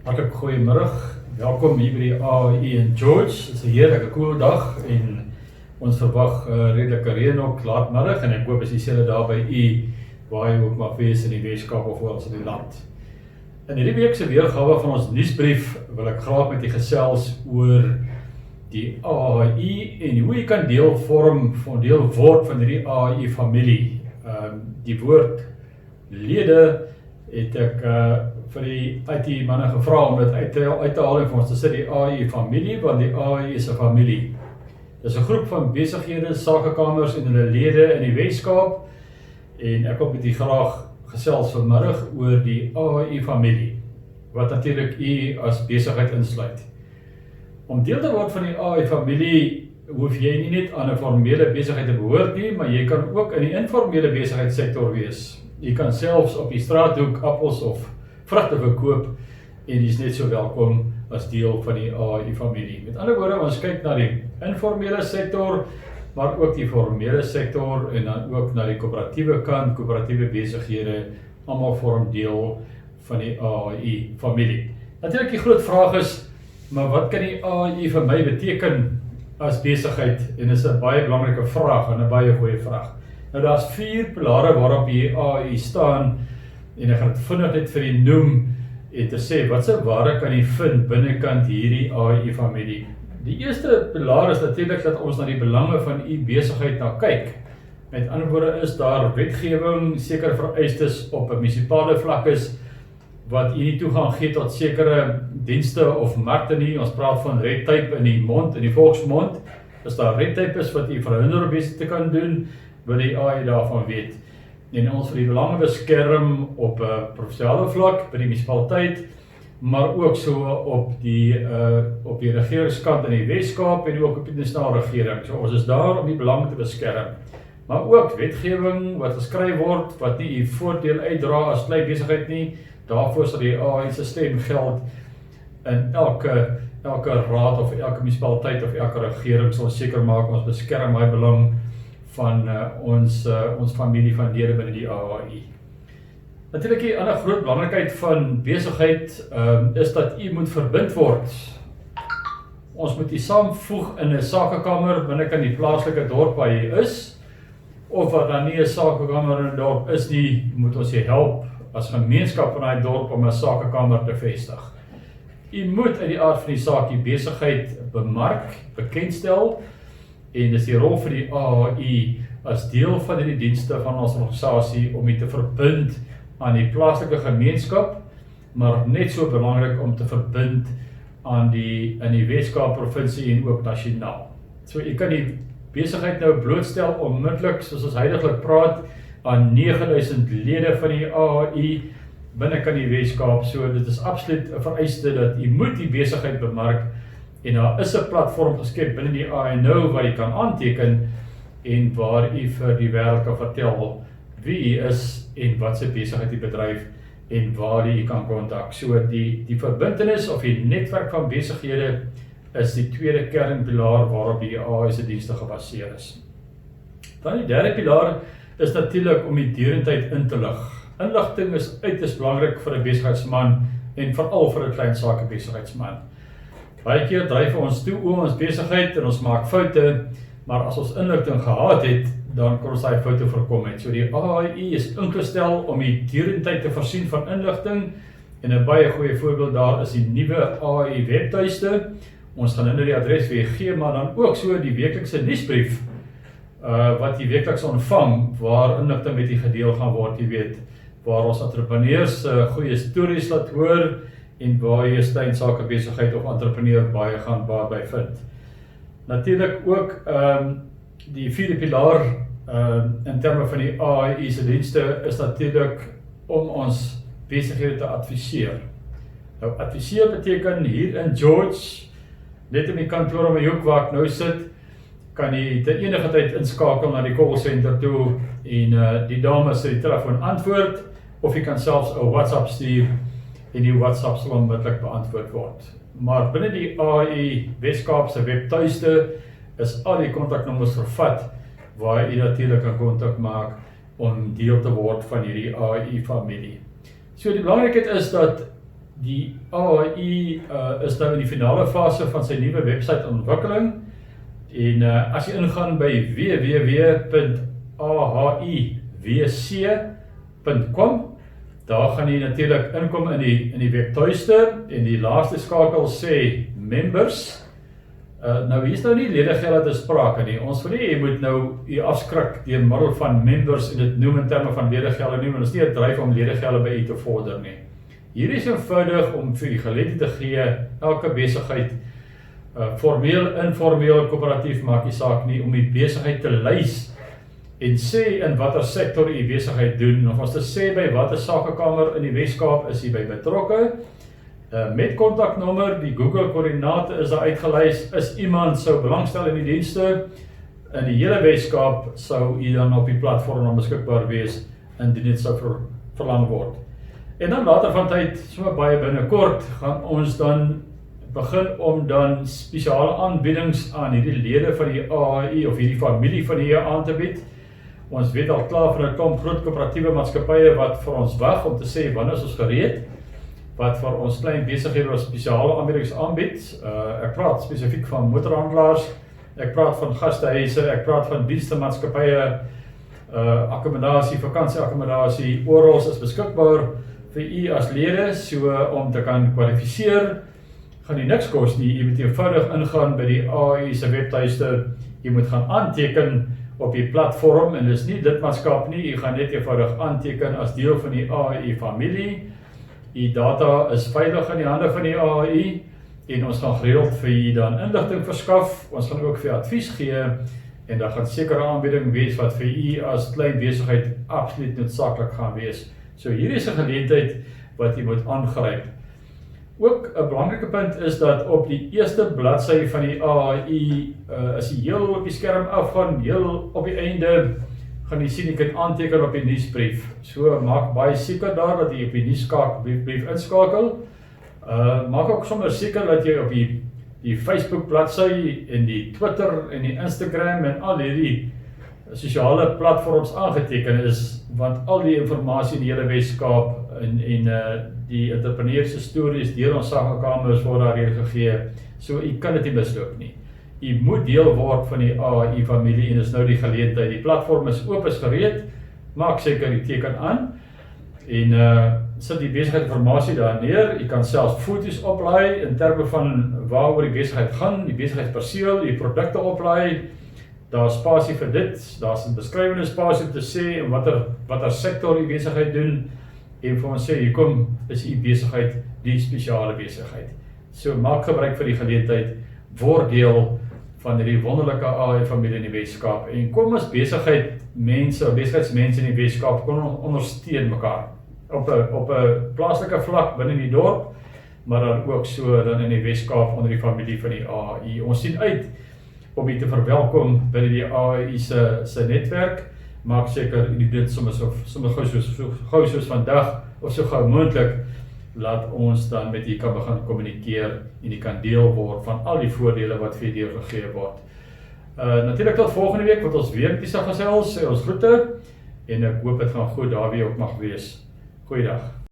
Hartlik goeiemiddag, welkom hier by die AE in George. Dit is 'n heerlike koel dag en ons verwag redelike reën ook laatmiddag en ek hoop is dieselfde daar by u waar jy ook mag wees in die Weskaap of oral in die land. In hierdie week se weergawe van ons nuusbrief wil ek graag met u gesels oor die AE en hoe jy kan deel word van hierdie AE familie. Die woord lede het ek vir die IT manne gevra om dit uit te haal en vir ons te sê die AE familie, want die AE is 'n familie. Dit is 'n groep van besighede, sakekamers en hulle lede in die Weskaap en ek wil met u graag gesels vanmiddag oor die AE familie, wat natuurlik u as besigheid insluit. Om deel te word van die AE familie hoef jy nie net aan 'n formele besigheid te behoort nie, maar jy kan ook in die informele besigheidssektor wees. Jy kan selfs op die straathoek appels of vrugte verkoop en jy is net so welkom as deel van die AE familie. Met ander woorde, ons kyk na die informele sektor, maar ook die formele sektor en dan ook na die koöperatiewe kant, koöperatiewe besighede, almal vorm deel van die AE familie. Natuurlik die groot vraag is, maar wat kan die AE vir my beteken as besigheid? En dit is 'n baie belangrike vraag en 'n baie goeie vraag. Nou daar's 4 pilare waarop die AE staan en ek gaan dit vinnig net vir u noem en te sê wat se waarde kan jy vind binnekant hierdie AE familie. Die eerste pilaar is natuurlik dat ons na die belange van u besigheid na kyk. Met ander woorde is daar wetgewing, sekere vereistes op 'n munisipale vlak is wat u nie toegang gee tot sekere dienste of markte nie. Ons praat van red tape in die volksmond. As daar red tape is wat u verhinder om besigheid te kan doen, wil die AE daarvan weet. En ons vir die belange beskerm op 'n provinsiale vlak by die munisipaliteit, maar ook so op die regeringskant in die Weskaap en ook op die nasionale regering. So ons is daar om die belange te beskerm. Maar ook wetgewing wat geskryf word wat nie u voordeel uitdra as klein besigheid nie, daarvoor sal die AE se stem geld in elke raad of elke munisipaliteit of elke regering sal seker maak ons beskerm daai belang van ons familie van lede binne die AE. Natuurlik die ander groot belangrikheid van besigheid is dat u moet verbind word. Ons moet u saamvoeg in 'n sakekamer binnekant die plaaslike dorp waar jy is, of wat dan nie 'n sakekamer in 'n dorp is nie, moet ons jy help as gemeenskap van daai dorp om 'n sakekamer te vestig. U moet uit die aard van die saak die besigheid bemark, bekendstel, en dis die rol vir die AE as deel van die dienste van ons organisasie om dit te verbind aan die plaaslike gemeenskap, maar net so belangrik om te verbind aan in die Weskaap provinsie en ook nasionaal. So jy kan die besigheid nou blootstel onmiddellik, soos ons huidiglik praat, aan 9000 lede van die AE binnekant die Weskaap. So dit is absoluut 'n vereiste dat jy moet die besigheid bemark. En daar is 'n platform geskep binne die AE nou waar jy kan aanteken en waar jy vir die wêreld kan vertel wie jy is en wat se besigheid jy bedryf en waar jy kan kontak. So die verbintenis of die netwerk van besighede is die tweede kernpilaar waarop die AE se dienste gebaseer is. Dan die derde pilaar is natuurlik om die deurentyd in te lig. Inligting is uiters belangrik vir 'n besigheidsman en veral vir 'n klein sake besigheidsman. Baie keer dryf ons toe oor ons besigheid en ons maak foute, maar as ons inligting gehad het, dan kan ons daai foute voorkom het. So die AE is ingestel om die deurentyd te voorsien van inligting en 'n baie goeie voorbeeld daar is die nuwe AE webtuiste. Ons gaan nou die adres weer gee, maar dan ook so die weeklikse nuusbrief wat jy weekliks ontvang, waar inligting met jy gedeel gaan word, jy weet, waar ons entrepreneurs goeie stories laat hoor en waar jy 'n klein sake besigheid of entrepreneur baie gaan by vind. Natuurlik ook die vierde pilaar in terme van die AE se dienste is natuurlik om ons besighede te adviseer. Nou adviseer beteken hier in George, net in die kantoor om die hoek waar ek nou sit, kan jy te enige tyd inskakel na die call center toe en die dames sal die telefoon antwoord, of jy kan selfs 'n WhatsApp stuur en die WhatsApp sal onmiddellik beantwoord word. Maar binne die AE Weskaap se webtuiste is al die kontaknommers vervat waar jy natuurlik kan kontak maak om deel te word van hierdie AE familie. So die belangrikheid is dat die AHI is nou in die finale fase van sy nuwe website ontwikkeling en as jy ingaan by www.ahiwc.com, daar gaan jy natuurlik inkom in die webtuiste en die laaste skakel sê members. Nou hier is nou nie ledegelde te sprake nie. Ons wil nie, jy moet nou jy afskrik deur middel van members en dit noem in terme van ledegelde nie, want dit is nie 'n dryf om ledegelde by u te vorder nie. Hier is eenvoudig om vir die geleentheid te gee, elke besigheid, formeel, informeel, koöperatief maak die saak nie, om die besigheid te lys en sê in watter sektor u besigheid doen, of ons te sê by watter sakekamer in die Weskaap is u by betrokke, met kontaknommer, die Google koördinate is daar uitgelys, is iemand sou belangstel in die dienste, in die hele Weskaap sou u dan op die platform dan beskikbaar wees, indien dit sou verlang word. En dan later van tyd, so baie binnekort, gaan ons dan begin om dan spesiale aanbiedings aan hierdie lede van die AHI of hierdie familie van die aan te bied. Ons weet al klaar van 'n klomp groot koöperatiewe maatskappye wat vir ons wag om te sê wanneer is ons gereed, wat vir ons klein besighede spesiale aanbiedings aanbied. Ek praat spesifiek van motorhandelaars, ek praat van gastehuise, ek praat van dienstemaatskappye, akkommodasie, vakansieakkommodasie, oral is beskikbaar vir u as lede, so om te kan kwalifiseer, gaan die niks kos nie. Jy moet eenvoudig ingaan by die AHI se webtuiste, jy moet gaan aanteken op die platform, en dis nie lidmaatskap nie, jy gaan net eenvoudig aanteken as deel van die AHI familie. Die data is veilig in die hande van die AHI, en ons gaan gereeld vir u dan inligting verskaf, ons gaan ook vir advies gee, en daar gaan sekere aanbieding wees wat vir u as klein besigheid absoluut noodsaaklik gaan wees. So hier is 'n geleentheid wat jy moet aangryp. Ook 'n belangrike punt is dat op die eerste bladsy van die AHI, as jy heel op die skerm afgaan, heel op die einde, gaan jy sien, jy kan aanteken op die nuusbrief. So maak baie seker daar dat jy op die nuusbrief inskakel. Maak ook sommer seker dat jy op die Facebook bladsy en die Twitter en die Instagram en al hierdie sosiale platforms aangeteken is, want al die informasie in die hele Weskaap en die entrepreneurs se stories deur ons sakekamers word daar hier gegee, so u kan dit nie misloop nie. U moet deel word van die AHI familie en is nou die geleentheid. Die platform is oop, is gereed, maak seker die teken aan en sit die besigheidsinformasie daar neer. U kan selfs foto's oplaai in terme van waaroor die besigheid gaan, die besigheidsperseel, die produkte oplaai. Daar is spasie vir dit, daar is 'n beskrywende spasie om te sê en watter sektor die besigheid doen, en vir ons sê, hier kom, is die besigheid die spesiale besigheid. So maak gebruik van die geleentheid, word deel van die wonderlike AHI familie in die Weskaap, en kom ons besigheidsmense in die Weskaap, kom ondersteun mekaar, op 'n plaaslike vlak binne die dorp, maar dan ook so dan in die Weskaap onder die familie van die AHI. Ons sien uit om u te verwelkom binne die AHI se netwerk. Maak seker u dit soms gou soos vandag of so gou moontlik, laat ons dan met u kan begin kommunikeer en u kan deel word van al die voordele wat vir u deurgegee word. Natuurlik tot volgende week wat ons weer kies gesels, ons groete en ek hoop dit gaan goed daar wie ook mag wees. Goeiedag.